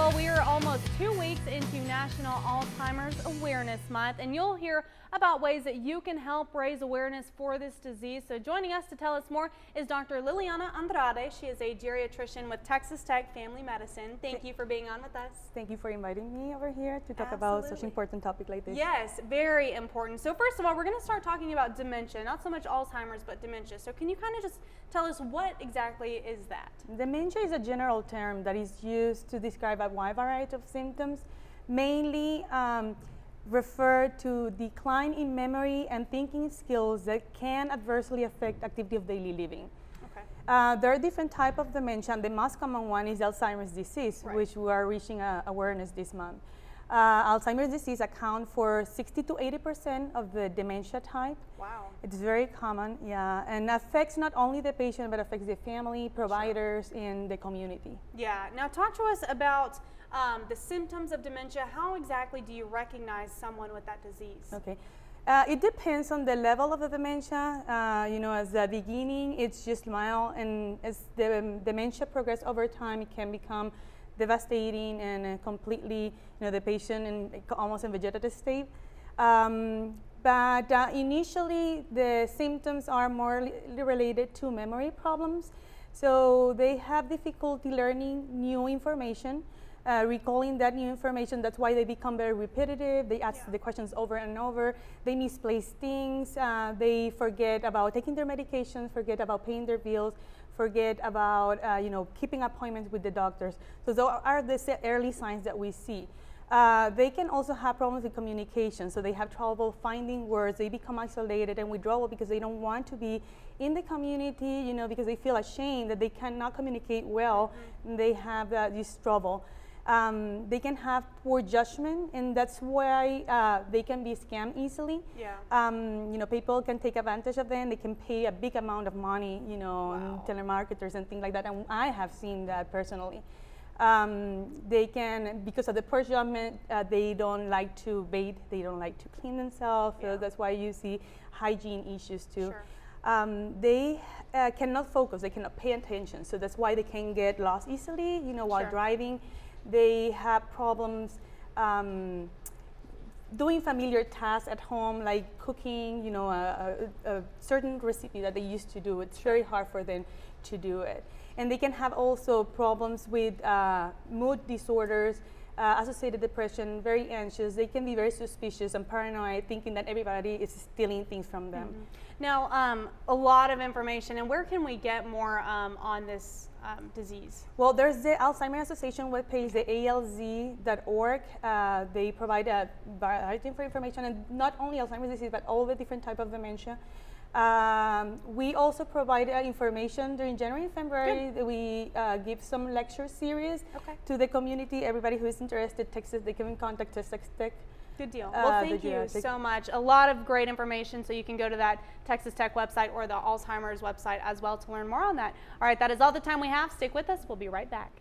Well, we are almost 2 weeks into National Alzheimer's Awareness Month, and you'll hear about ways that you can help raise awareness for this disease. So joining us to tell us more is Dr. Liliana Andrade. She is a geriatrician with Texas Tech Family Medicine. Thank you for being on with us. Thank you for inviting me over here to talk about such an important topic like this. Yes, very important. So first of all, we're going to start talking about dementia, not so much Alzheimer's, but dementia. So can you kind of just tell us what exactly is that? Dementia is a general term that is used to describe a wide variety of symptoms, mainly refer to decline in memory and thinking skills that can adversely affect activity of daily living. Okay. There are different types of dementia, and the most common one is Alzheimer's disease, Right. which we are reaching awareness this month. Alzheimer's disease accounts for 60 to 80% of the dementia type. Wow. It's very common, yeah, and affects not only the patient, but affects the family, providers, and the community. Yeah. Now talk to us about the symptoms of dementia. How exactly do you recognize someone with that disease? Okay. It depends on the level of the dementia. As the beginning, it's just mild, and as the dementia progresses over time, it can become devastating and completely, the patient in almost in vegetative state. But initially, the symptoms are more related to memory problems. So they have difficulty learning new information, recalling that new information. That's why they become very repetitive. They ask the questions over and over. They misplace things. They forget about taking their medications, forget about paying their bills, forget about keeping appointments with the doctors. So those are the early signs that we see. They can also have problems with communication, so they have trouble finding words. They become isolated and withdrawal because they don't want to be in the community, because they feel ashamed that they cannot communicate well. And they have this trouble. They can have poor judgment, and that's why they can be scammed easily. Yeah. People can take advantage of them. They can pay a big amount of money, Wow. telemarketers and things like that, and I have seen that personally. They can, because of the poor judgment, they don't like to bathe, they don't like to clean themselves, so that's why you see hygiene issues too. Sure. They cannot focus, they cannot pay attention, so that's why they can get lost easily, while Sure. driving. They have problems doing familiar tasks at home, like cooking, a certain recipe that they used to do. It's very hard for them to do it. And they can have also problems with mood disorders, associated depression, very anxious. They can be very suspicious and paranoid, thinking that everybody is stealing things from them. Now, a lot of information, and where can we get more on this disease? Well, there's the Alzheimer's Association webpage, the alz.org. They provide a variety of information, and not only Alzheimer's disease, but all the different types of dementia. We also provide information during January and February. Good. We give some lecture series Okay. to the community. Everybody who is interested, they can contact Texas Tech. Good deal. Well, thank you so much. A lot of great information, so you can go to that Texas Tech website or the Alzheimer's website as well to learn more on that. All right, that is all the time we have. Stick with us. We'll be right back.